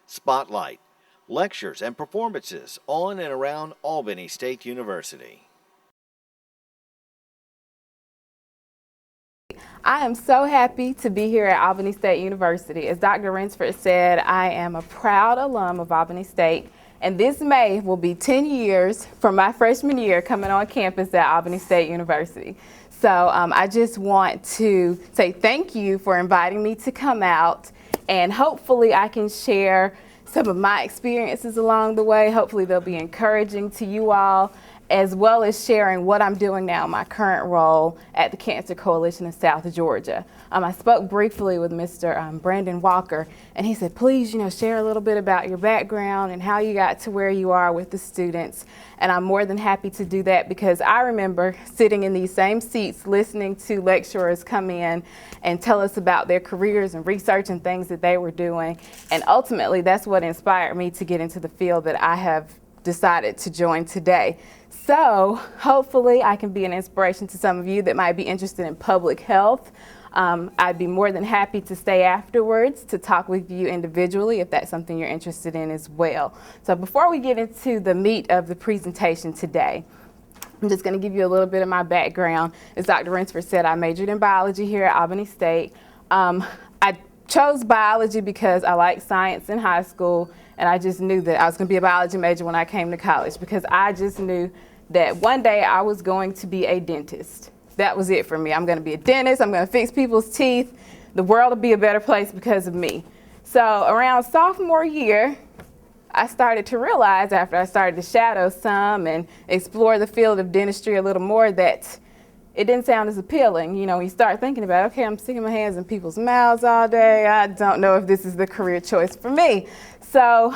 Spotlight, lectures and performances on and around Albany State University. I am so happy to be here at Albany State University. As Dr. Rinsford said, I am a proud alum of Albany State, and this May will be 10 years from my freshman year coming on campus at Albany State University. So I just want to say thank you for inviting me to come out, and hopefully I can share some of my experiences along the way. Hopefully they'll be encouraging to you all, as well as sharing what I'm doing now, my current role at the Cancer Coalition of South Georgia. I spoke briefly with Mr. Brandon Walker, and he said, please, share a little bit about your background and how you got to where you are with the students. And I'm more than happy to do that, because I remember sitting in these same seats listening to lecturers come in and tell us about their careers and research and things that they were doing. And ultimately, that's what inspired me to get into the field that I have decided to join today. So hopefully I can be an inspiration to some of you that might be interested in public health. I'd be more than happy to stay afterwards to talk with you individually if that's something you're interested in as well. So before we get into the meat of the presentation today, I'm just going to give you a little bit of my background. As Dr. Rinsford said, I majored in biology here at Albany State. I chose biology because I liked science in high school, and I just knew that I was going to be a biology major when I came to college, because I just knew that one day I was going to be a dentist. That was it for me. I'm going to be a dentist. I'm going to fix people's teeth. The world will be a better place because of me. So around sophomore year, I started to realize, after I started to shadow some and explore the field of dentistry a little more, that it didn't sound as appealing. You start thinking about, okay, I'm sticking my hands in people's mouths all day. I don't know if this is the career choice for me. So,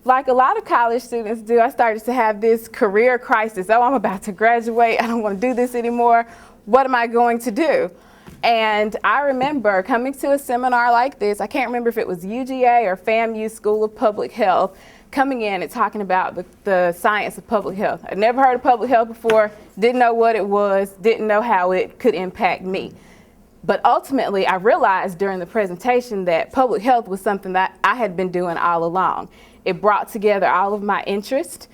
like a lot of college students do, I started to have this career crisis. Oh, I'm about to graduate. I don't want to do this anymore. What am I going to do? And I remember coming to a seminar like this. I can't remember if it was UGA or FAMU School of Public Health, coming in and talking about the science of public health. I'd never heard of public health before, didn't know what it was, didn't know how it could impact me. But ultimately, I realized during the presentation that public health was something that I had been doing all along. It brought together all of my interests.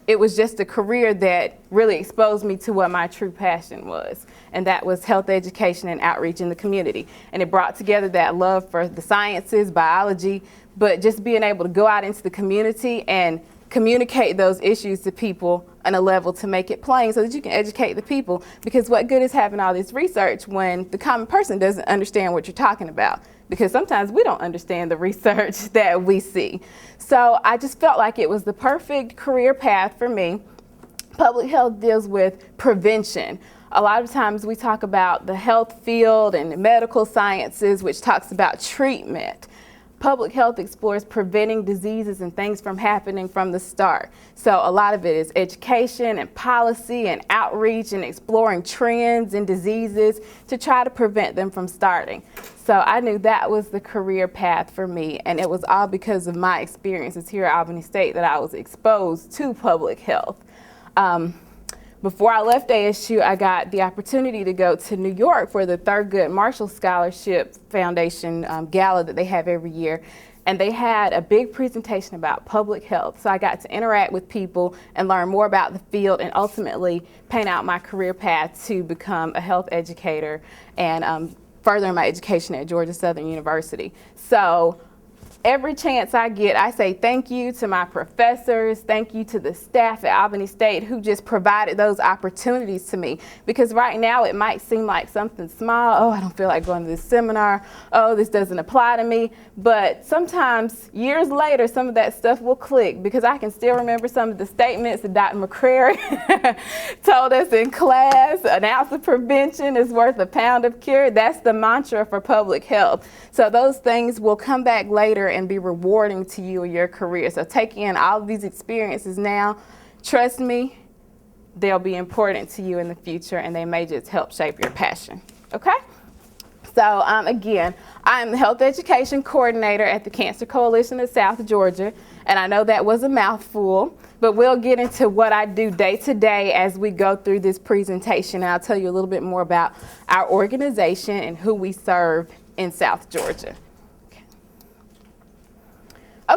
It was just a career that really exposed me to what my true passion was, and that was health education and outreach in the community. And it brought together that love for the sciences, biology, but just being able to go out into the community and communicate those issues to people on a level to make it plain so that you can educate the people. Because what good is having all this research when the common person doesn't understand what you're talking about? Because sometimes we don't understand the research that we see. So I just felt like it was the perfect career path for me. Public health deals with prevention. A lot of times we talk about the health field and the medical sciences, which talks about treatment. Public health explores preventing diseases and things from happening from the start. So a lot of it is education and policy and outreach and exploring trends and diseases to try to prevent them from starting. So I knew that was the career path for me, and it was all because of my experiences here at Albany State that I was exposed to public health. Before I left ASU, I got the opportunity to go to New York for the Thurgood Marshall Scholarship Foundation gala that they have every year. And they had a big presentation about public health. So I got to interact with people and learn more about the field, and ultimately paint out my career path to become a health educator and further my education at Georgia Southern University. So every chance I get, I say thank you to my professors, thank you to the staff at Albany State who just provided those opportunities to me. Because right now it might seem like something small. Oh, I don't feel like going to this seminar. Oh, this doesn't apply to me. But sometimes, years later, some of that stuff will click, because I can still remember some of the statements that Dr. McCrary told us in class. An ounce of prevention is worth a pound of cure. That's the mantra for public health. So those things will come back later and be rewarding to you in your career. So take in all of these experiences now. Trust me, they'll be important to you in the future, and they may just help shape your passion. Okay? So again, I'm the Health Education Coordinator at the Cancer Coalition of South Georgia, and I know that was a mouthful, but we'll get into what I do day to day as we go through this presentation, and I'll tell you a little bit more about our organization and who we serve in South Georgia. Okay.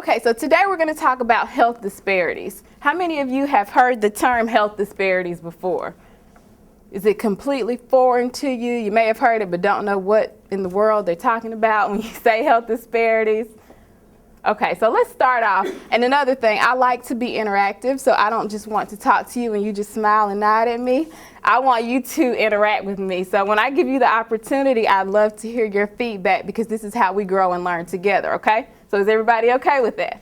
Okay, so today we're going to talk about health disparities. How many of you have heard the term health disparities before? Is it completely foreign to you? You may have heard it, but don't know what in the world they're talking about when you say health disparities. Okay, so let's start off. And another thing, I like to be interactive, so I don't just want to talk to you and you just smile and nod at me. I want you to interact with me. So when I give you the opportunity, I'd love to hear your feedback because this is how we grow and learn together, okay? So is everybody okay with that?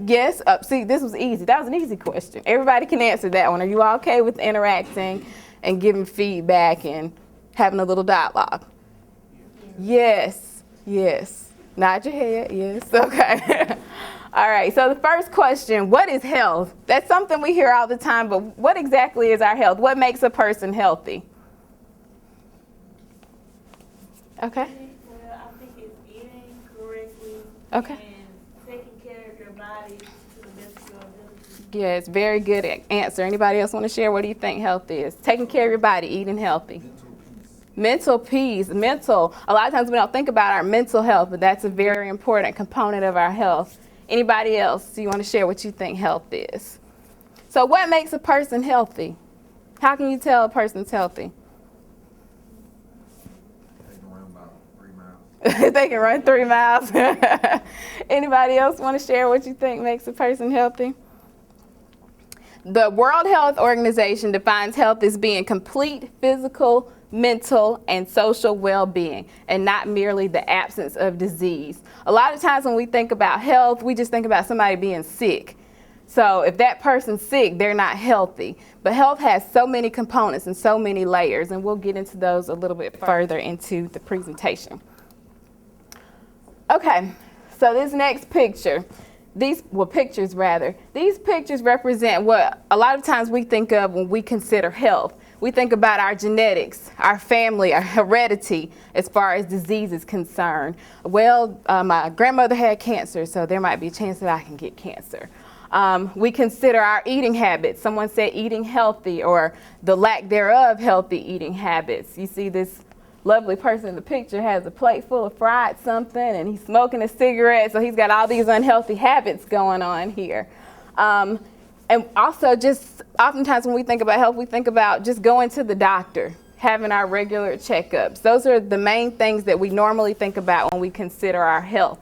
Yes? See, this was easy. That was an easy question. Everybody can answer that one. Are you all okay with interacting and giving feedback and having a little dialogue? Yes. Yes. Nod your head, yes, okay. All right, so the first question, what is health? That's something we hear all the time, but what exactly is our health? What makes a person healthy? Okay. Well, I think it's eating correctly Okay. and taking care of your body to the best of your ability. Yes, very good answer. Anybody else want to share? What do you think health is? Taking care of your body, eating healthy. Mental peace, mental. A lot of times we don't think about our mental health, but that's a very important component of our health. Anybody else? Do you want to share what you think health is? So what makes a person healthy? How can you tell a person's healthy? They can run about 3 miles. They can run 3 miles. Anybody else want to share what you think makes a person healthy? The World Health Organization defines health as being complete physical, mental, and social well-being, and not merely the absence of disease. A lot of times when we think about health, we just think about somebody being sick. So if that person's sick, they're not healthy. But health has so many components and so many layers, and we'll get into those a little bit further into the presentation. Okay, so this next picture, these pictures represent what a lot of times we think of when we consider health. We think about our genetics, our family, our heredity as far as disease is concerned. Well, my grandmother had cancer, so there might be a chance that I can get cancer. We consider our eating habits. Someone said eating healthy or the lack thereof healthy eating habits. You see this lovely person in the picture has a plate full of fried something and he's smoking a cigarette, so he's got all these unhealthy habits going on here. And also just oftentimes when we think about health, we think about just going to the doctor, having our regular checkups. Those are the main things that we normally think about when we consider our health.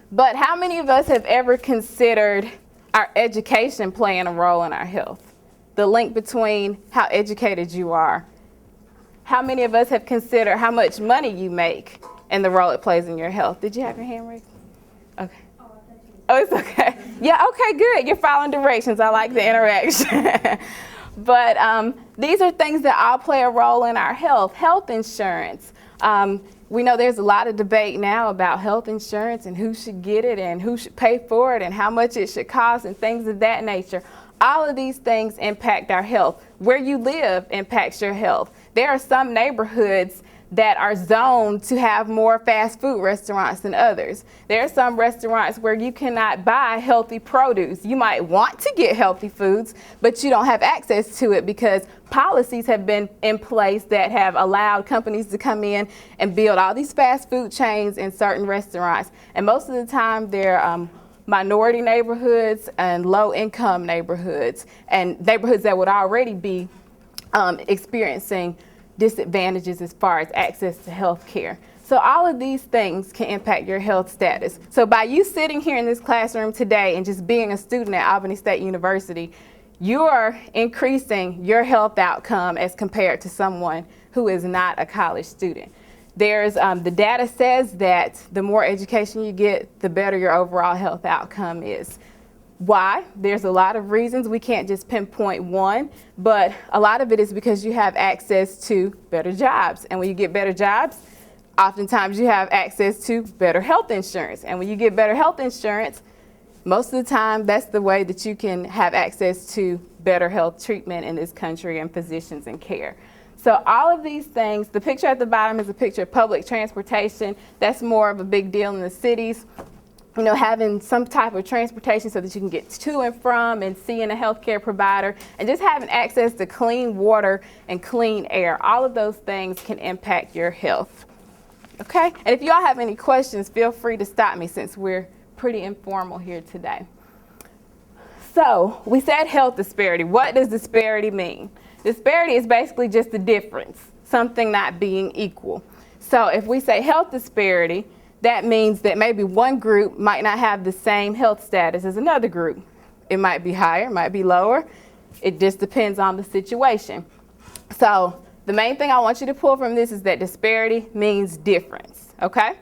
But how many of us have ever considered our education playing a role in our health? The link between how educated you are. How many of us have considered how much money you make and the role it plays in your health? Did you have your hand raised? Okay. Oh, it's okay. Yeah, okay, good. You're following directions. I like the interaction. But these are things that all play a role in our health. Health insurance. We know there's a lot of debate now about health insurance and who should get it and who should pay for it and how much it should cost and things of that nature. All of these things impact our health. Where you live impacts your health. There are some neighborhoods that are zoned to have more fast food restaurants than others. There are some restaurants where you cannot buy healthy produce. You might want to get healthy foods, but you don't have access to it because policies have been in place that have allowed companies to come in and build all these fast food chains in certain restaurants. And most of the time they're minority neighborhoods and low-income neighborhoods and neighborhoods that would already be experiencing disadvantages as far as access to health care. So all of these things can impact your health status. So by you sitting here in this classroom today and just being a student at Albany State University, you are increasing your health outcome as compared to someone who is not a college student. There's the data says that the more education you get, the better your overall health outcome is. Why? There's a lot of reasons. We can't just pinpoint one, but a lot of it is because you have access to better jobs. And when you get better jobs, oftentimes you have access to better health insurance. And when you get better health insurance, most of the time that's the way that you can have access to better health treatment in this country and physicians and care. So all of these things, the picture at the bottom is a picture of public transportation. That's more of a big deal in the cities. You know, having some type of transportation so that you can get to and from and seeing a healthcare provider and just having access to clean water and clean air. All of those things can impact your health. Okay? And if you all have any questions, feel free to stop me since we're pretty informal here today. So we said health disparity. What does disparity mean? Disparity is basically just the difference, something not being equal. So if we say health disparity, that means that maybe one group might not have the same health status as another group. It might be higher, it might be lower. It just depends on the situation. So the main thing I want you to pull from this is that disparity means difference, okay?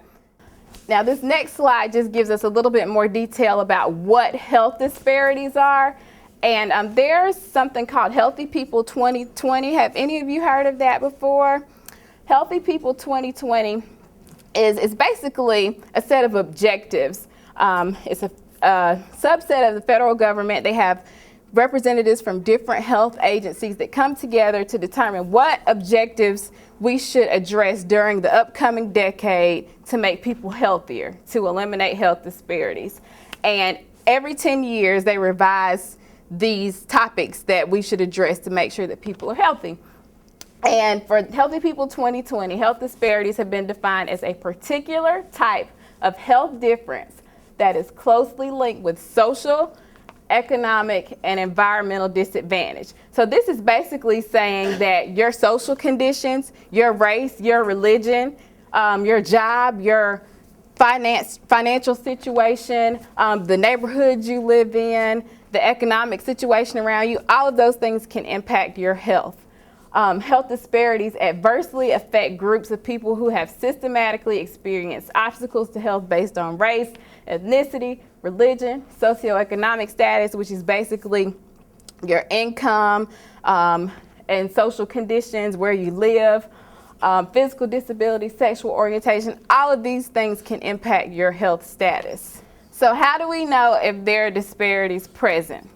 Now this next slide just gives us a little bit more detail about what health disparities are. And there's something called Healthy People 2020. Have any of you heard of that before? Healthy People 2020 is basically a set of objectives. It's a subset of the federal government. They have representatives from different health agencies that come together to determine what objectives we should address during the upcoming decade to make people healthier, to eliminate health disparities. And every 10 years, they revise these topics that we should address to make sure that people are healthy. And for Healthy People 2020, health disparities have been defined as a particular type of health difference that is closely linked with social, economic, and environmental disadvantage. So this is basically saying that your social conditions, your race, your religion, your job, your financial situation, the neighborhood you live in, the economic situation around you, all of those things can impact your health. Health disparities adversely affect groups of people who have systematically experienced obstacles to health based on race, ethnicity, religion, socioeconomic status, which is basically your income and social conditions, where you live, physical disability, sexual orientation. All of these things can impact your health status. So how do we know if there are disparities present?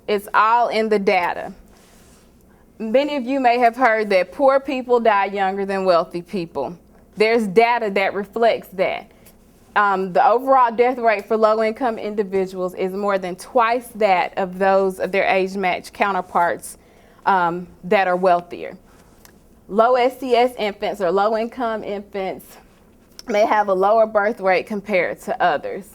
It's all in the data. Many of you may have heard that poor people die younger than wealthy people. There's data that reflects that. The overall death rate for low-income individuals is more than twice that of those of their age-matched counterparts that are wealthier. Low SES infants or low-income infants may have a lower birth rate compared to others.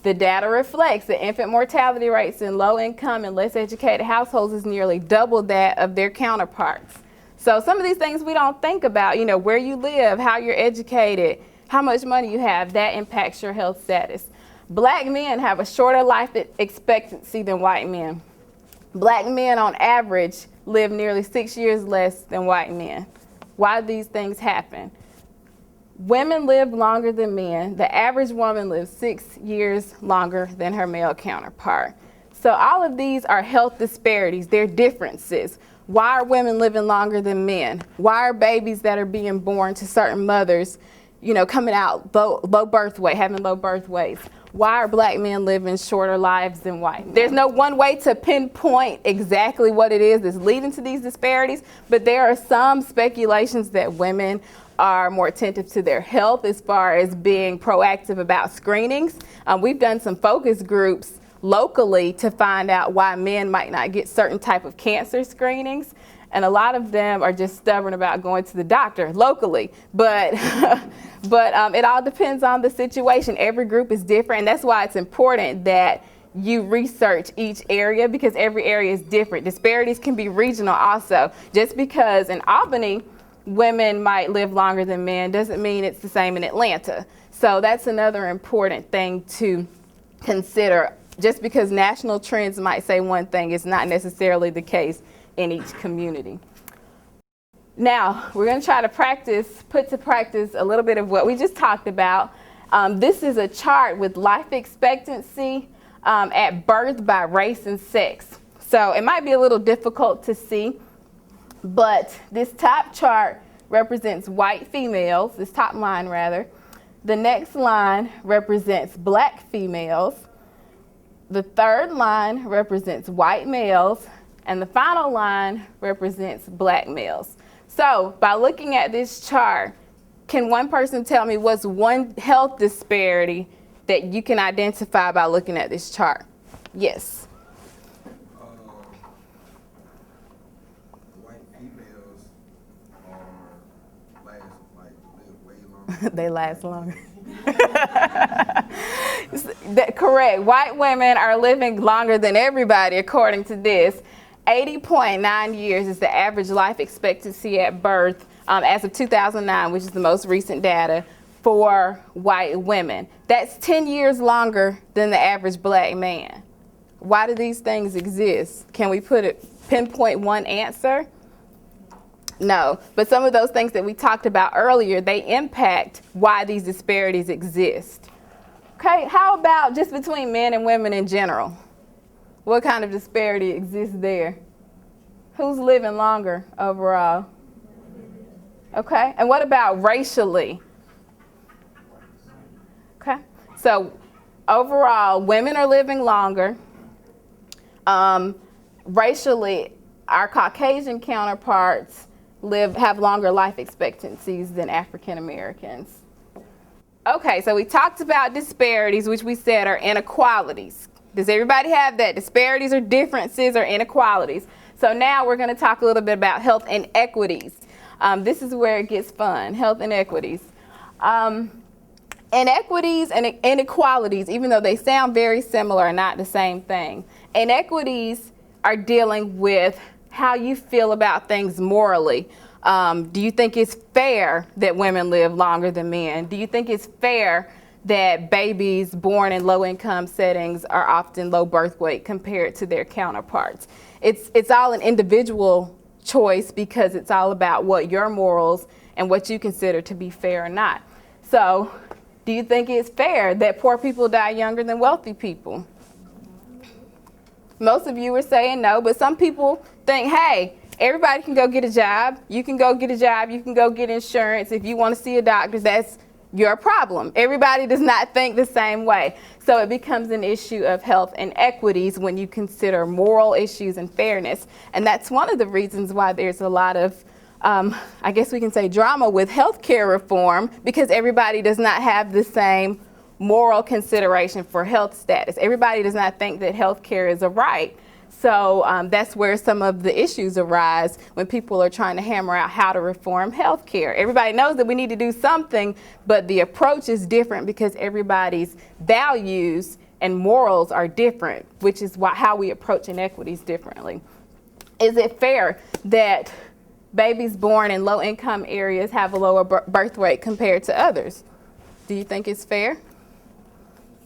The data reflects that infant mortality rates in low-income and less educated households is nearly double that of their counterparts. So some of these things we don't think about, you know, where you live, how you're educated, how much money you have, that impacts your health status. Black men have a shorter life expectancy than white men. Black men on average live nearly 6 years less than white men. Why do these things happen? Women live longer than men. The average woman lives 6 years longer than her male counterpart. So all of these are health disparities. They're differences. Why are women living longer than men? Why are babies that are being born to certain mothers, you know, coming out low birth weight, having low birth weights? Why are black men living shorter lives than white men? There's no one way to pinpoint exactly what it is that's leading to these disparities, but there are some speculations that women are more attentive to their health as far as being proactive about screenings. We've done some focus groups locally to find out why men might not get certain type of cancer screenings. And a lot of them are just stubborn about going to the doctor locally. But it all depends on the situation. Every group is different, and that's why it's important that you research each area, because every area is different. Disparities can be regional also. Just because in Albany, women might live longer than men doesn't mean it's the same in Atlanta. So that's another important thing to consider. Just because national trends might say one thing, it's not necessarily the case in each community. Now, we're going to try to put to practice a little bit of what we just talked about. This is a chart with life expectancy at birth by race and sex. So it might be a little difficult to see, but this top chart represents white females, this top line rather. The next line represents black females. The third line represents white males, and the final line represents black males. So by looking at this chart, can one person tell me what's one health disparity that you can identify by looking at this chart? Yes. White females live way longer. They last longer. Correct. White women are living longer than everybody, according to this. 80.9 years is the average life expectancy at birth as of 2009, which is the most recent data for white women. That's 10 years longer than the average black man. Why do these things exist? Can we pinpoint one answer? No, but some of those things that we talked about earlier, they impact why these disparities exist. Okay, how about just between men and women in general? What kind of disparity exists there? Who's living longer overall? Okay, and what about racially? Okay, so overall, women are living longer. Racially, our Caucasian counterparts have longer life expectancies than African Americans. Okay, so we talked about disparities, which we said are inequalities. Does everybody have that? Disparities or differences or inequalities. So now we're going to talk a little bit about health inequities. This is where it gets fun, health inequities. Inequities and inequalities, even though they sound very similar, are not the same thing. Inequities are dealing with how you feel about things morally. Do you think it's fair that women live longer than men? Do you think it's fair that babies born in low-income settings are often low birth weight compared to their counterparts? It's all an individual choice because it's all about what your morals and what you consider to be fair or not. So, do you think it's fair that poor people die younger than wealthy people? Most of you are saying no, but some people think, hey, everybody can go get a job. You can go get a job. You can go get insurance. If you want to see a doctor, that's your problem. Everybody does not think the same way. So it becomes an issue of health inequities when you consider moral issues and fairness. And that's one of the reasons why there's a lot of, I guess we can say, drama with healthcare reform, because everybody does not have the same moral consideration for health status. Everybody does not think that healthcare is a right. So that's where some of the issues arise when people are trying to hammer out how to reform healthcare. Everybody knows that we need to do something, but the approach is different because everybody's values and morals are different, which is how we approach inequities differently. Is it fair that babies born in low-income areas have a lower birth rate compared to others? Do you think it's fair?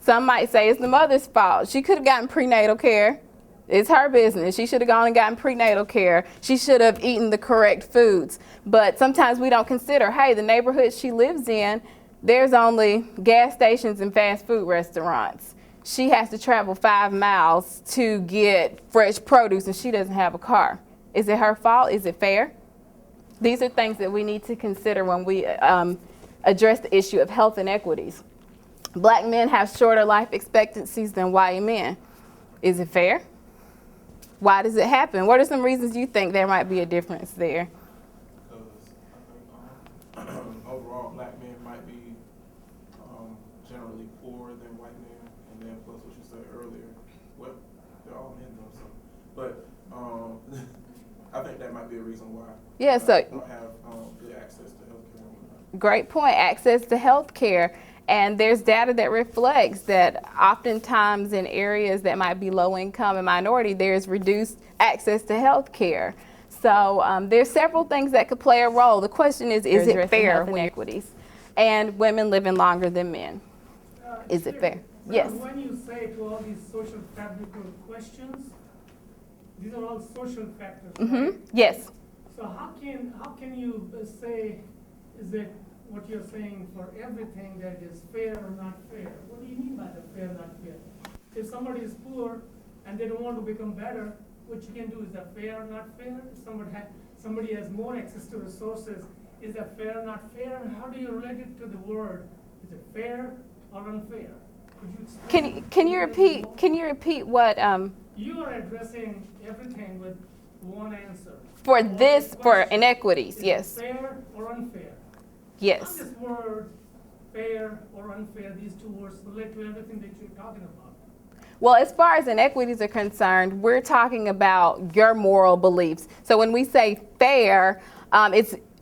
Some might say it's the mother's fault. She could have gotten prenatal care. It's her business. She should have gone and gotten prenatal care. She should have eaten the correct foods. But sometimes we don't consider, hey, the neighborhood she lives in, there's only gas stations and fast food restaurants. She has to travel 5 miles to get fresh produce and she doesn't have a car. Is it her fault? Is it fair? These are things that we need to consider when we address the issue of health inequities. Black men have shorter life expectancies than white men. Is it fair? Why does it happen? What are some reasons you think there might be a difference there? Because I think overall black men might be generally poorer than white men, and then plus what you said earlier, well, they're all men though, so. But I think that might be a reason why. Yeah, so don't have good access to healthcare. Great point. Access to health care. And there's data that reflects that oftentimes in areas that might be low income and minority, there's reduced access to health care. So there's several things that could play a role. The question is it fair when inequities and women living longer than men? Is it fair? Yes. When you say to all these social fabrical questions, these are all social factors. Mm-hmm. Right? Yes. So how can you say, is it what you're saying for everything that is fair or not fair? What do you mean by the fair, not fair? If somebody is poor and they don't want to become better, what you can do, is that fair or not fair? If somebody has more access to resources, is that fair or not fair? And how do you relate it to the word? Is it fair or unfair? Could you explain? Can you repeat what You are addressing everything with one answer. for inequities? Is Yes. it fair or unfair? Yes. How this word, fair or unfair, these two words relate to everything that you're talking about? Well, as far as inequities are concerned, we're talking about your moral beliefs. So when we say fair,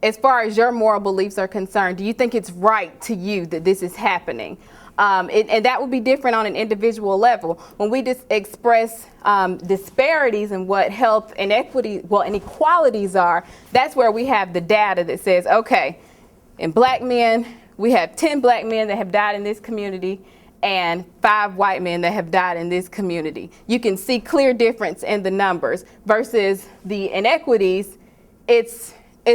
as far as your moral beliefs are concerned, do you think it's right to you that this is happening? And that would be different on an individual level. When we just express disparities in what health inequalities are, that's where we have the data that says, okay, in black men, we have 10 black men that have died in this community and 5 white men that have died in this community. You can see clear difference in the numbers versus the inequities. It's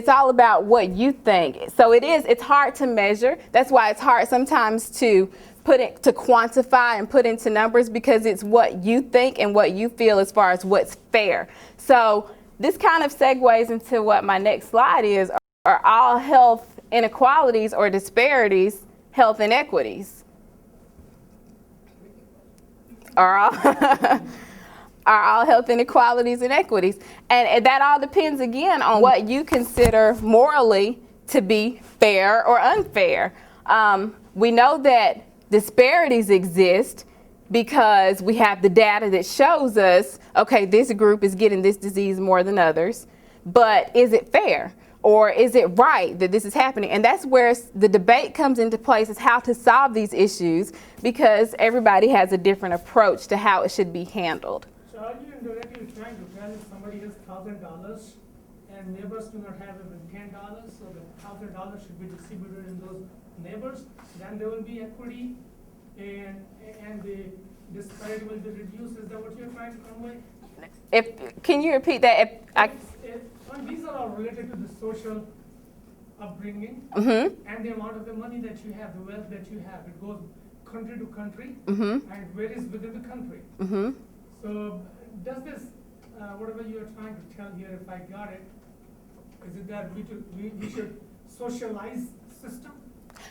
all about what you think. So it's hard to measure. That's why it's hard sometimes to quantify and put into numbers, because it's what you think and what you feel as far as what's fair. So this kind of segues into what my next slide is. Are all health inequalities or disparities health inequities? Are all health inequalities inequities? And that all depends, again, on what you consider morally to be fair or unfair. We know that disparities exist because we have the data that shows us, okay, this group is getting this disease more than others, but is it fair? Or is it right that this is happening? And that's where the debate comes into place, is how to solve these issues, because everybody has a different approach to how it should be handled. So are you indirectly trying to tell if somebody has $1,000 and neighbors do not have even $10, so the $1,000 should be distributed in those neighbors, then there will be equity and the disparity will be reduced? Is that what you're trying to convey? Can you repeat that? These are all related to the social upbringing and the amount of the money that you have, the wealth that you have. It goes country to country and varies within the country. So does this, whatever you're trying to tell here, if I got it, is it that we should socialize system?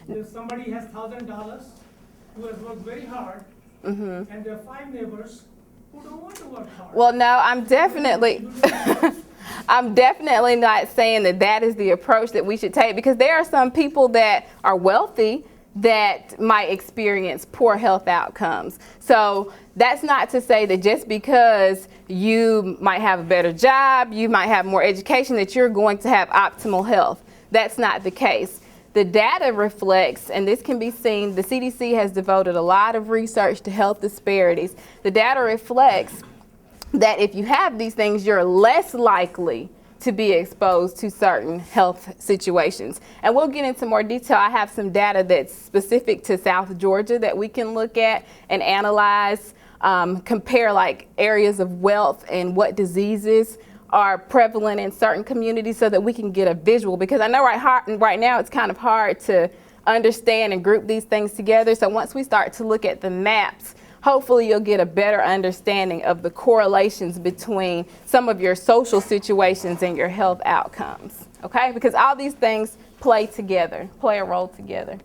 If somebody has $1,000 who has worked very hard and there are 5 neighbors who don't want to work hard. Well, no, I'm definitely not saying that is the approach that we should take, because there are some people that are wealthy that might experience poor health outcomes. So that's not to say that just because you might have a better job, you might have more education, that you're going to have optimal health. That's not the case. The data reflects, and this can be seen, the CDC has devoted a lot of research to health disparities. The data reflects that if you have these things, you're less likely to be exposed to certain health situations. And we'll get into more detail. I have some data that's specific to South Georgia that we can look at and analyze, compare like areas of wealth and what diseases are prevalent in certain communities, so that we can get a visual, because I know right now it's kind of hard to understand and group these things together. So once we start to look at the maps, hopefully you'll get a better understanding of the correlations between some of your social situations and your health outcomes, okay? Because all these things play a role together.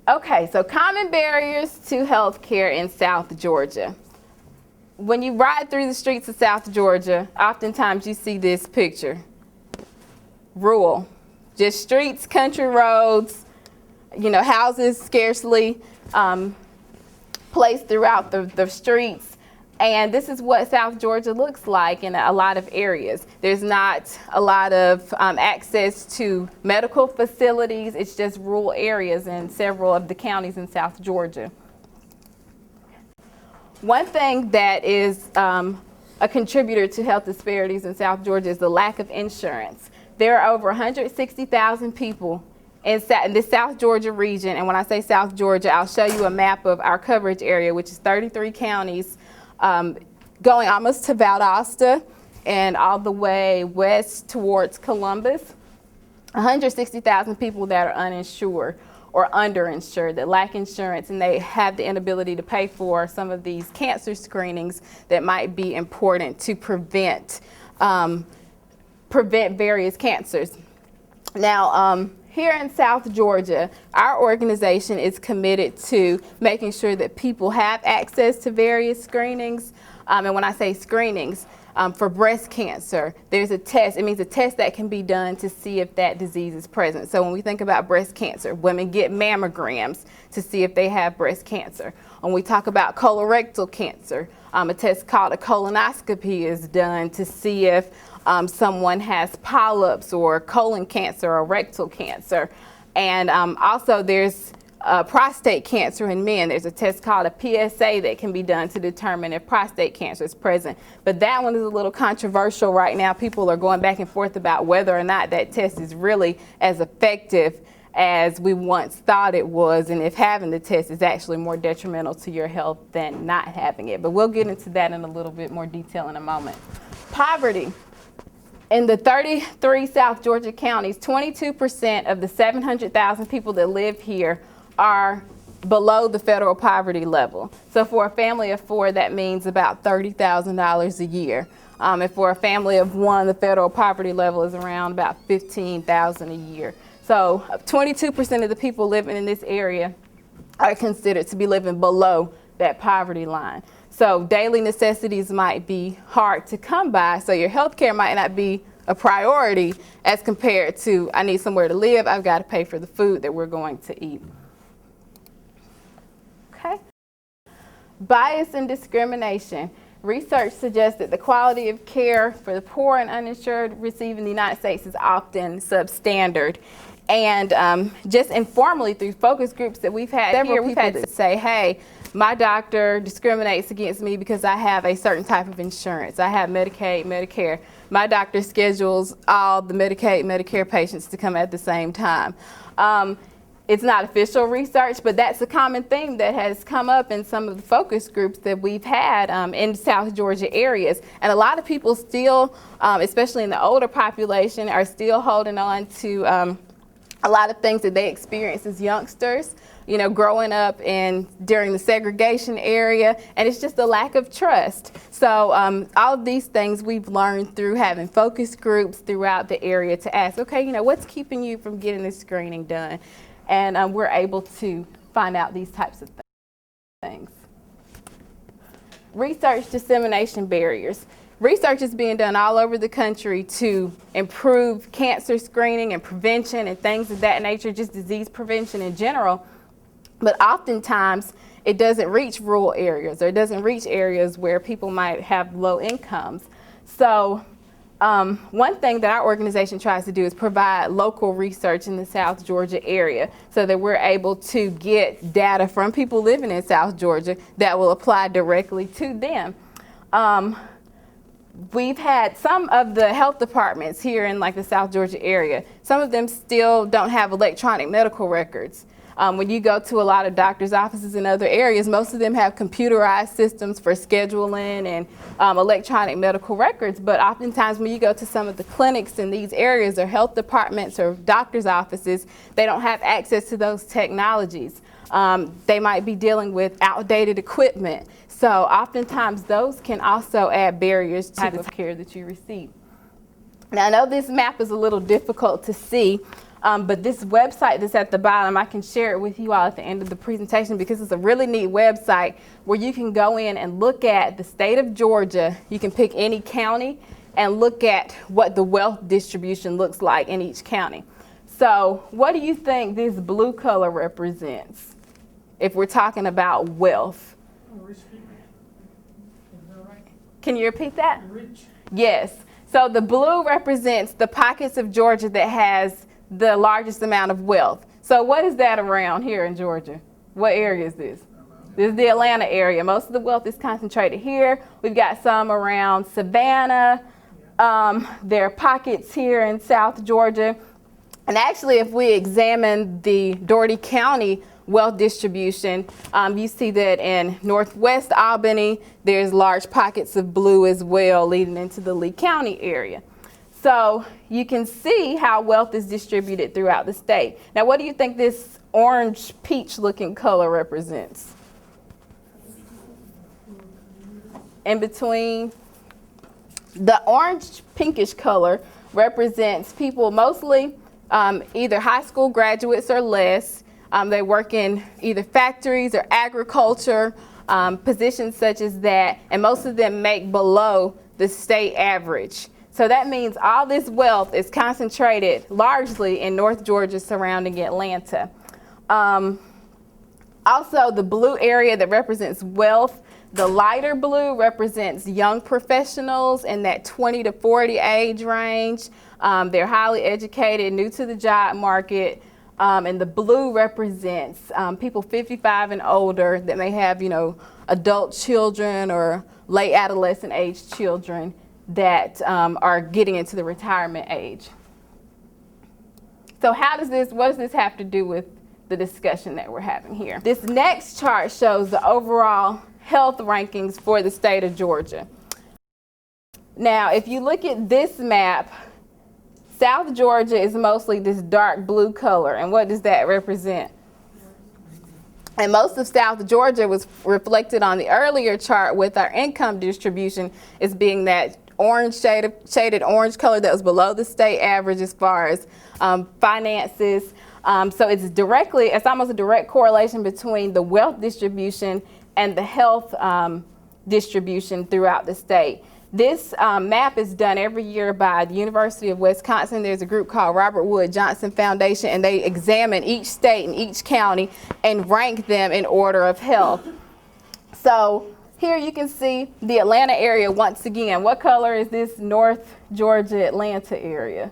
Okay, so common barriers to healthcare in South Georgia. When you ride through the streets of South Georgia, oftentimes you see this picture. Rural, just streets, country roads, houses scarcely placed throughout the streets. And this is what South Georgia looks like in a lot of areas. There's not a lot of access to medical facilities. It's just rural areas in several of the counties in South Georgia. One thing that is a contributor to health disparities in South Georgia is the lack of insurance. There are over 160,000 people in this South Georgia region, and when I say South Georgia, I'll show you a map of our coverage area, which is 33 counties, going almost to Valdosta and all the way west towards Columbus. 160,000 people that are uninsured or underinsured, that lack insurance, and they have the inability to pay for some of these cancer screenings that might be important to prevent various cancers. Now, here in South Georgia, our organization is committed to making sure that people have access to various screenings. And when I say screenings, For breast cancer, there's a test. It means a test that can be done to see if that disease is present. So when we think about breast cancer, women get mammograms to see if they have breast cancer. When we talk about colorectal cancer, a test called a colonoscopy is done to see if someone has polyps or colon cancer or rectal cancer. And also there's prostate cancer in men. There's a test called a PSA that can be done to determine if prostate cancer is present. But that one is a little controversial right now. People are going back and forth about whether or not that test is really as effective as we once thought it was, and if having the test is actually more detrimental to your health than not having it. But we'll get into that in a little bit more detail in a moment. Poverty. In the 33 South Georgia counties, 22% of the 700,000 people that live here are below the federal poverty level. So for a family of 4, that means about $30,000 a year. And for a family of 1, the federal poverty level is around about $15,000 a year. So 22% of the people living in this area are considered to be living below that poverty line. So daily necessities might be hard to come by, so your health care might not be a priority as compared to, I need somewhere to live, I've got to pay for the food that we're going to eat. Okay. Bias and discrimination. Research suggests that the quality of care for the poor and uninsured received in the United States is often substandard. And just informally through focus groups that we've had here, we've had to say, hey, my doctor discriminates against me because I have a certain type of insurance. I have Medicaid, Medicare. My doctor schedules all the Medicaid, Medicare patients to come at the same time. It's not official research, but that's a common theme that has come up in some of the focus groups that we've had in South Georgia areas. And a lot of people still, especially in the older population, are still holding on to a lot of things that they experienced as youngsters, you know, growing up during the segregation area, and it's just a lack of trust. So all of these things we've learned through having focus groups throughout the area to ask, okay, you know, what's keeping you from getting this screening done? And we're able to find out these types of things. Research dissemination barriers. Research is being done all over the country to improve cancer screening and prevention and things of that nature, just disease prevention in general. But oftentimes it doesn't reach rural areas, or it doesn't reach areas where people might have low incomes. So one thing that our organization tries to do is provide local research in the South Georgia area so that we're able to get data from people living in South Georgia that will apply directly to them. We've had some of the health departments here in like the South Georgia area, some of them still don't have electronic medical records. When you go to a lot of doctors' offices in other areas, most of them have computerized systems for scheduling and electronic medical records. But oftentimes when you go to some of the clinics in these areas or health departments or doctors' offices, they don't have access to those technologies. They might be dealing with outdated equipment. So oftentimes those can also add barriers to the care that you receive. Now I know this map is a little difficult to see, but this website that's at the bottom, I can share it with you all at the end of the presentation because it's a really neat website where you can go in and look at the state of Georgia. You can pick any county and look at what the wealth distribution looks like in each county. So what do you think this blue color represents if we're talking about wealth? Rich people. Is that right? Can you repeat that? Rich. Yes. So the blue represents the pockets of Georgia that has the largest amount of wealth. So what is that around here in Georgia? What area is this? This is the Atlanta area. Most of the wealth is concentrated here. We've got some around Savannah. There are pockets here in South Georgia. And actually, if we examine the Dougherty County wealth distribution, you see that in northwest Albany, there's large pockets of blue as well leading into the Lee County area. So you can see how wealth is distributed throughout the state. Now, what do you think this orange peach looking color represents? In between, the orange pinkish color represents people mostly either high school graduates or less. They work in either factories or agriculture, positions such as that, and most of them make below the state average. So that means all this wealth is concentrated largely in North Georgia surrounding Atlanta. Also, the blue area that represents wealth, the lighter blue represents young professionals in that 20 to 40 age range. They're highly educated, new to the job market. And the blue represents people 55 and older that may have, adult children or late adolescent age children that are getting into the retirement age. So what does this have to do with the discussion that we're having here? This next chart shows the overall health rankings for the state of Georgia. Now, if you look at this map, South Georgia is mostly this dark blue color. And what does that represent? And most of South Georgia was reflected on the earlier chart with our income distribution as being that orange shaded orange color that was below the state average as far as finances. So it's almost a direct correlation between the wealth distribution and the health distribution throughout the state. This map is done every year by the University of Wisconsin. There's a group called Robert Wood Johnson Foundation, and they examine each state and each county and rank them in order of health. So here you can see the Atlanta area once again. What color is this North Georgia Atlanta area?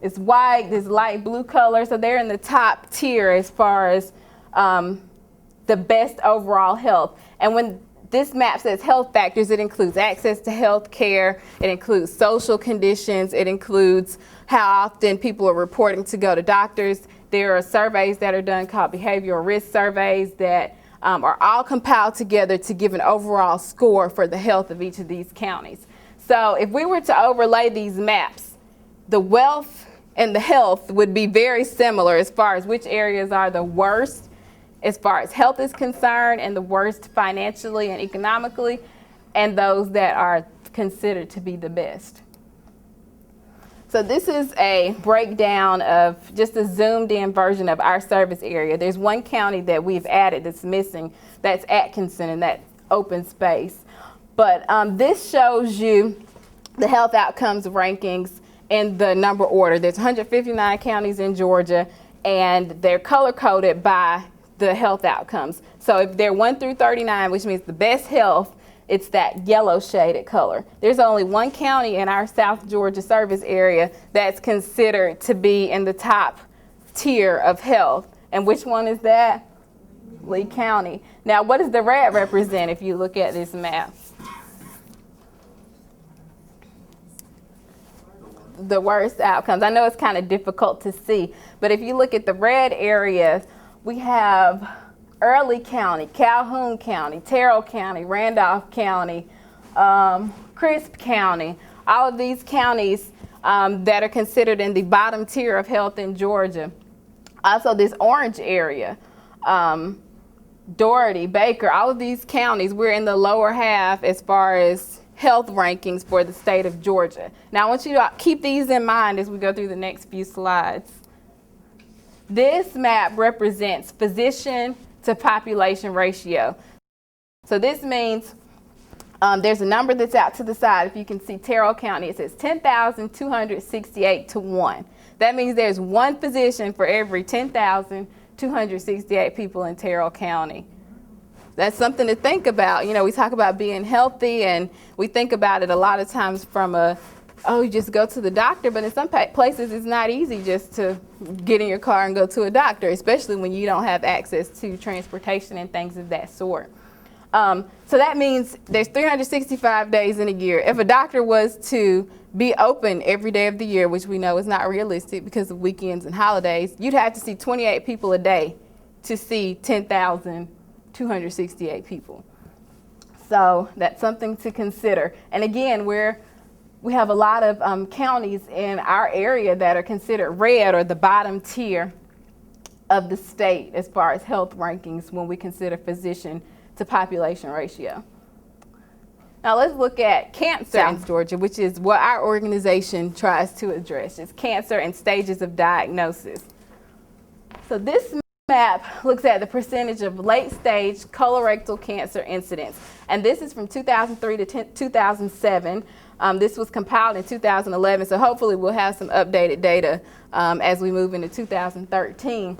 It's white, this light blue color, so they're in the top tier as far as the best overall health. And when this map says health factors, it includes access to health care, it includes social conditions, it includes how often people are reporting to go to doctors. There are surveys that are done called behavioral risk surveys that are all compiled together to give an overall score for the health of each of these counties. So if we were to overlay these maps, the wealth and the health would be very similar as far as which areas are the worst as far as health is concerned and the worst financially and economically, and those that are considered to be the best. So this is a breakdown of just a zoomed in version of our service area. There's one county that we've added that's missing, that's Atkinson, and that open space. But this shows you the health outcomes rankings in the number order. There's 159 counties in Georgia, and they're color coded by the health outcomes. So if they're 1 through 39, which means the best health, it's that yellow shaded color. There's only one county in our South Georgia service area that's considered to be in the top tier of health. And which one is that? Lee County. Now, what does the red represent if you look at this map? The worst outcomes. I know it's kind of difficult to see, but if you look at the red areas, we have Early County, Calhoun County, Terrell County, Randolph County, Crisp County, all of these counties that are considered in the bottom tier of health in Georgia. Also this orange area, Doherty, Baker, all of these counties, we're in the lower half as far as health rankings for the state of Georgia. Now I want you to keep these in mind as we go through the next few slides. This map represents physician to population ratio. So this means there's a number that's out to the side. If you can see Terrell County, it says 10,268 to 1. That means there's one physician for every 10,268 people in Terrell County. That's something to think about. You know, we talk about being healthy, and we think about it a lot of times from you just go to the doctor, but in some places it's not easy just to get in your car and go to a doctor, especially when you don't have access to transportation and things of that sort. So that means there's 365 days in a year. If a doctor was to be open every day of the year, which we know is not realistic because of weekends and holidays, you'd have to see 28 people a day to see 10,268 people. So that's something to consider. And again, we have a lot of counties in our area that are considered red, or the bottom tier of the state as far as health rankings when we consider physician to population ratio. Now let's look at cancer in Georgia, which is what our organization tries to address. It's cancer and stages of diagnosis. So this Map looks at the percentage of late-stage colorectal cancer incidence, and this is from 2003 to 2007. This was compiled in 2011, so hopefully we'll have some updated data as we move into 2013.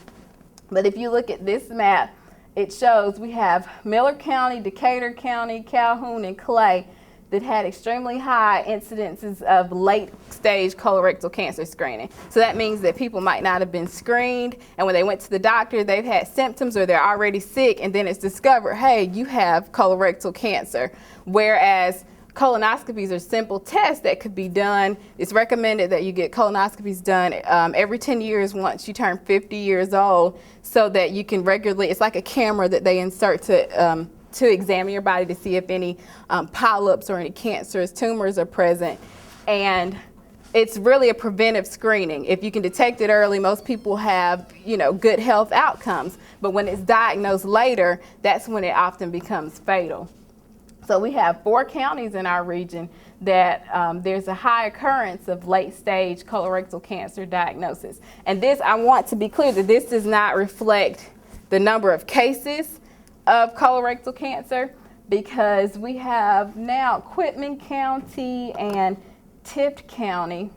But if you look at this map, it shows we have Miller County, Decatur County, Calhoun, and Clay that had extremely high incidences of late-stage colorectal cancer screening. So that means that people might not have been screened, and when they went to the doctor, they've had symptoms or they're already sick, and then it's discovered, hey, you have colorectal cancer. Whereas colonoscopies are simple tests that could be done. It's recommended that you get colonoscopies done every 10 years once you turn 50 years old, so that you can regularly, it's like a camera that they insert to examine your body to see if any polyps or any cancerous tumors are present. And it's really a preventive screening. If you can detect it early, most people have, good health outcomes. But when it's diagnosed later, that's when it often becomes fatal. So we have 4 counties in our region that there's a high occurrence of late-stage colorectal cancer diagnosis. And this, I want to be clear that this does not reflect the number of cases of colorectal cancer, because we have now Quitman County and Tift County,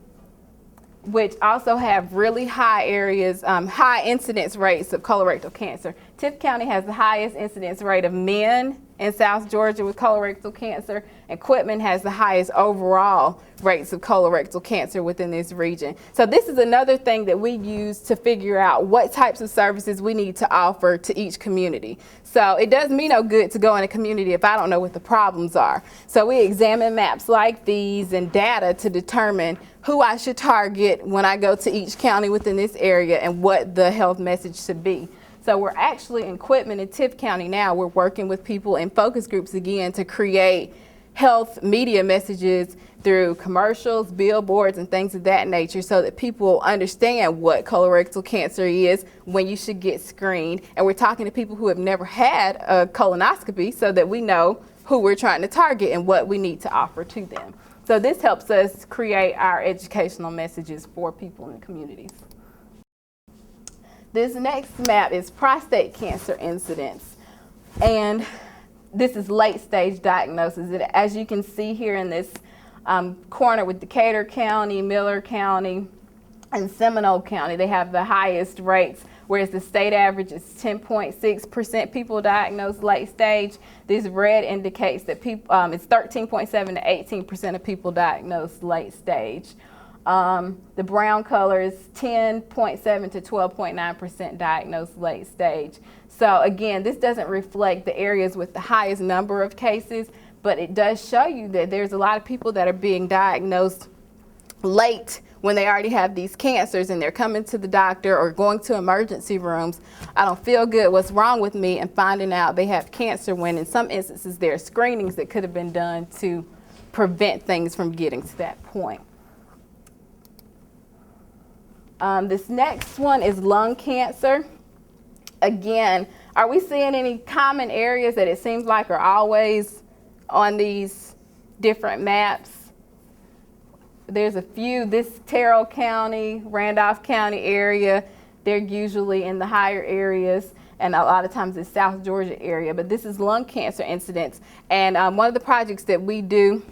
which also have really high areas, high incidence rates of colorectal cancer. Tift County has the highest incidence rate of men in South Georgia with colorectal cancer, and Quitman has the highest overall rates of colorectal cancer within this region. So this is another thing that we use to figure out what types of services we need to offer to each community. So it does me no good to go in a community if I don't know what the problems are. So we examine maps like these and data to determine who I should target when I go to each county within this area and what the health message should be. So we're actually in Quitman and Tift County now. We're working with people in focus groups again to create health media messages through commercials, billboards, and things of that nature, so that people understand what colorectal cancer is, when you should get screened. And we're talking to people who have never had a colonoscopy, so that we know who we're trying to target and what we need to offer to them. So this helps us create our educational messages for people in the communities. This next map is prostate cancer incidence, and this is late-stage diagnosis. As you can see here in this corner with Decatur County, Miller County, and Seminole County, they have the highest rates, whereas the state average is 10.6% people diagnosed late stage. This red indicates that people, it's 13.7 to 18% of people diagnosed late stage. The brown color is 10.7 to 12.9% diagnosed late stage. So again, this doesn't reflect the areas with the highest number of cases, but it does show you that there's a lot of people that are being diagnosed late when they already have these cancers, and they're coming to the doctor or going to emergency rooms. I don't feel good, what's wrong with me, and finding out they have cancer, when in some instances there are screenings that could have been done to prevent things from getting to that point. This next one is lung cancer. Again, are we seeing any common areas that it seems like are always on these different maps? There's a few. This Terrell County, Randolph County area, they're usually in the higher areas, and a lot of times it's South Georgia area. But this is lung cancer incidence, and one of the projects that we do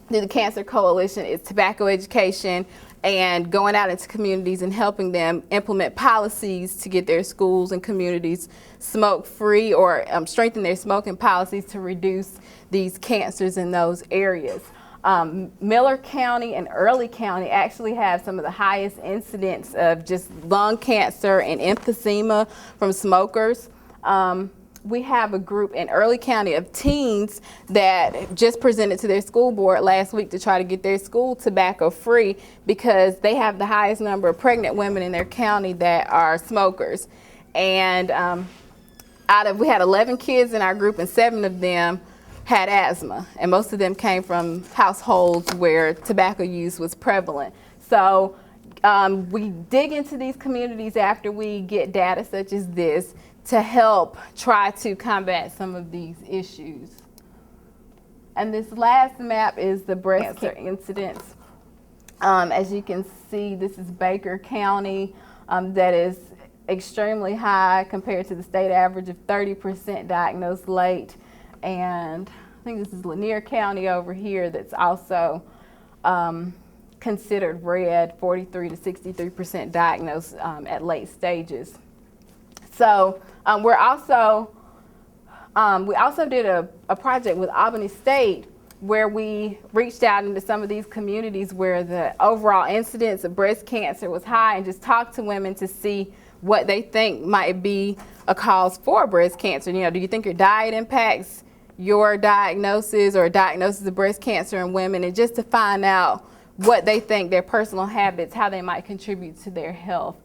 through the Cancer Coalition is tobacco education, and going out into communities and helping them implement policies to get their schools and communities smoke-free, or strengthen their smoking policies to reduce these cancers in those areas. Miller County and Early County actually have some of the highest incidents of just lung cancer and emphysema from smokers. We have a group in Early County of teens that just presented to their school board last week to try to get their school tobacco free, because they have the highest number of pregnant women in their county that are smokers. And we had 11 kids in our group, and 7 of them had asthma, and most of them came from households where tobacco use was prevalent. So we dig into these communities after we get data such as this to help try to combat some of these issues. And this last map is the breast cancer incidence. As you can see, this is Baker County that is extremely high compared to the state average of 30% diagnosed late. And I think this is Lanier County over here that's also considered red, 43 to 63% diagnosed at late stages. So we also did a project with Albany State where we reached out into some of these communities where the overall incidence of breast cancer was high and just talked to women to see what they think might be a cause for breast cancer. You know, do you think your diet impacts your diagnosis or diagnosis of breast cancer in women, and just to find out what they think, their personal habits, how they might contribute to their health.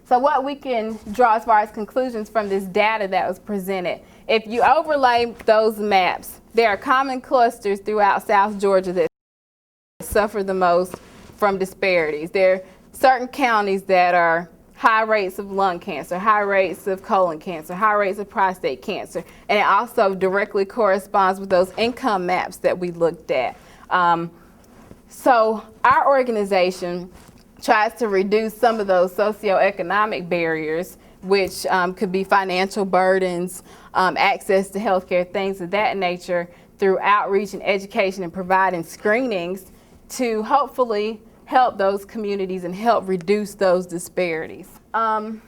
So what we can draw as far as conclusions from this data that was presented, if you overlay those maps, there are common clusters throughout South Georgia that suffer the most from disparities. There are certain counties that are high rates of lung cancer, high rates of colon cancer, high rates of prostate cancer, and it also directly corresponds with those income maps that we looked at. So our organization tries to reduce some of those socioeconomic barriers, which could be financial burdens, access to healthcare, things of that nature, through outreach and education and providing screenings to hopefully help those communities and help reduce those disparities. And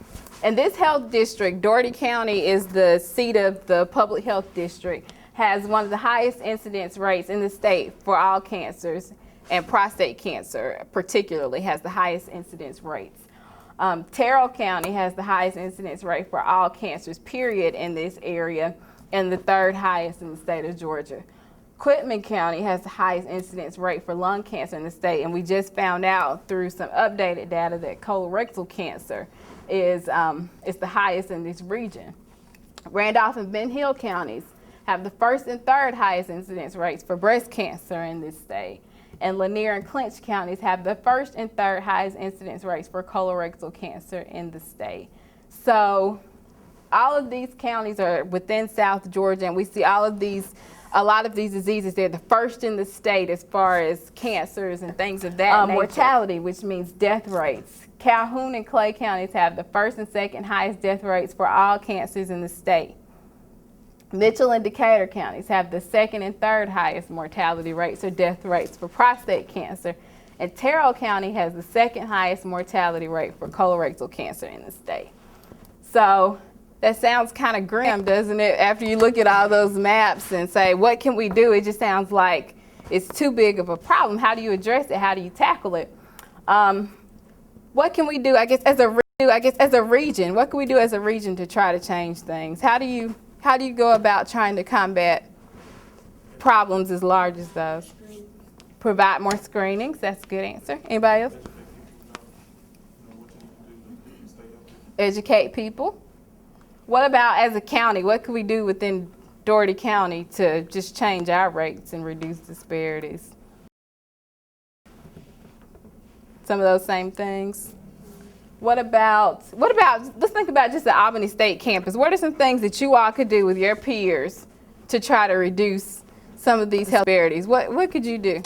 this health district, Dougherty County is the seat of the public health district, has one of the highest incidence rates in the state for all cancers, and prostate cancer particularly has the highest incidence rates. Terrell County has the highest incidence rate for all cancers, period, in this area, and the third highest in the state of Georgia. Quitman County has the highest incidence rate for lung cancer in the state, and we just found out through some updated data that colorectal cancer is the highest in this region. Randolph and Ben Hill counties have the first and third highest incidence rates for breast cancer in this state. And Lanier and Clinch counties have the first and third highest incidence rates for colorectal cancer in the state. So all of these counties are within South Georgia, and we see a lot of these diseases, they're the first in the state as far as cancers and things of that nature. Mortality, which means death rates. Calhoun and Clay counties have the first and second highest death rates for all cancers in the state. Mitchell and Decatur counties have the second and third highest mortality rates or death rates for prostate cancer. And Terrell County has the second highest mortality rate for colorectal cancer in the state. So that sounds kind of grim, doesn't it? After you look at all those maps and say, what can we do? It just sounds like it's too big of a problem. How do you address it? How do you tackle it? What can we do, I guess, as a region? What can we do as a region to try to change things? How do you go about trying to combat problems as large as those? Provide more screenings. That's a good answer. Anybody else? Educate people. What about as a county? What can we do within Dougherty County to just change our rates and reduce disparities? Some of those same things. What about, let's think about just the Albany State campus. What are some things that you all could do with your peers to try to reduce some of these health disparities? What could you do?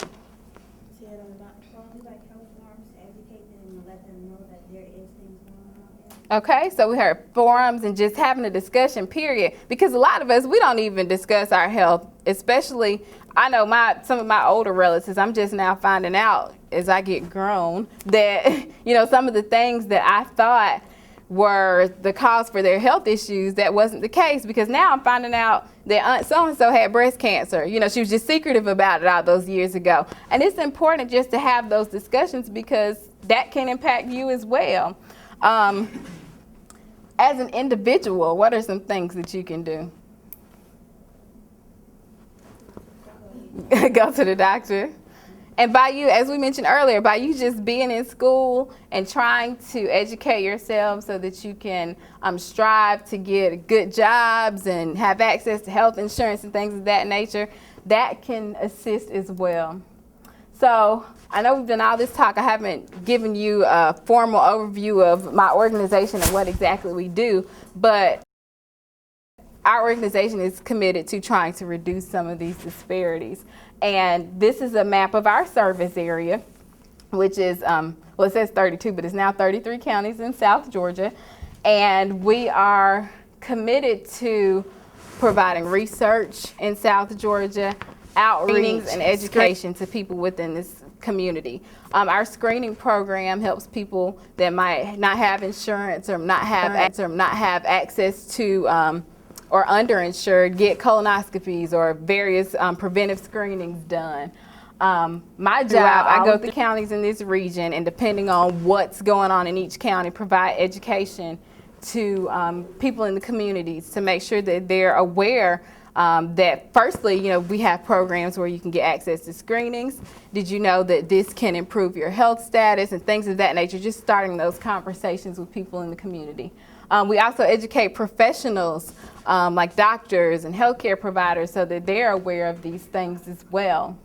Okay, so we heard forums and just having a discussion, period. Because a lot of us, we don't even discuss our health, especially, I know some of my older relatives, I'm just now finding out as I get grown that, some of the things that I thought were the cause for their health issues, that wasn't the case, because now I'm finding out that Aunt so-and-so had breast cancer. She was just secretive about it all those years ago. And it's important just to have those discussions because that can impact you as well. As an individual, what are some things that you can do? Go to the doctor. And by you, as we mentioned earlier, by you just being in school and trying to educate yourself so that you can strive to get good jobs and have access to health insurance and things of that nature, that can assist as well. So I know we've done all this talk. I haven't given you a formal overview of my organization and what exactly we do, but our organization is committed to trying to reduce some of these disparities. And this is a map of our service area, which is well, it says 32, but it's now 33 counties in South Georgia. And we are committed to providing research in South Georgia, outreach and education to people within this community. Our screening program helps people that might not have insurance or not have access to or underinsured get colonoscopies or various preventive screenings done. My job, I go through counties in this region, and depending on what's going on in each county, provide education to people in the communities to make sure that they're aware that firstly, you know, we have programs where you can get access to screenings. Did you know that this can improve your health status and things of that nature? Just starting those conversations with people in the community. We also educate professionals like doctors and healthcare providers so that they're aware of these things as well.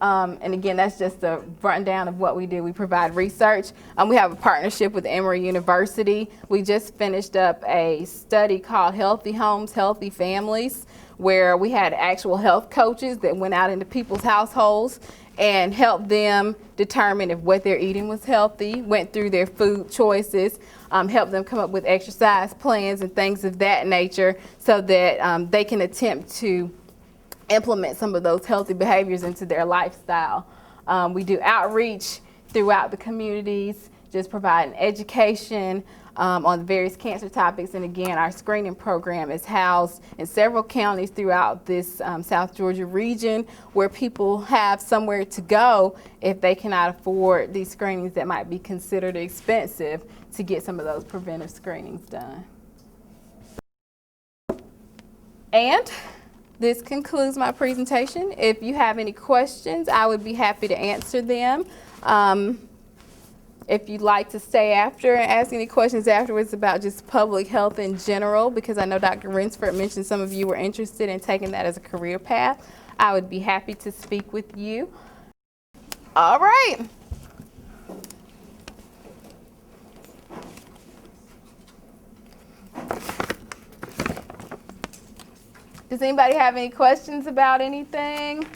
And again, that's just a rundown of what we do. We provide research. We have a partnership with Emory University. We just finished up a study called Healthy Homes, Healthy Families, where we had actual health coaches that went out into people's households and helped them determine if what they're eating was healthy, went through their food choices, helped them come up with exercise plans and things of that nature so that they can attempt to implement some of those healthy behaviors into their lifestyle. We do outreach throughout the communities, just providing education on the various cancer topics. And again, our screening program is housed in several counties throughout this South Georgia region where people have somewhere to go if they cannot afford these screenings that might be considered expensive to get some of those preventive screenings done. And this concludes my presentation. If you have any questions, I would be happy to answer them. If you'd like to stay after and ask any questions afterwards about just public health in general, because I know Dr. Rinsford mentioned some of you were interested in taking that as a career path, I would be happy to speak with you. All right. Does anybody have any questions about anything?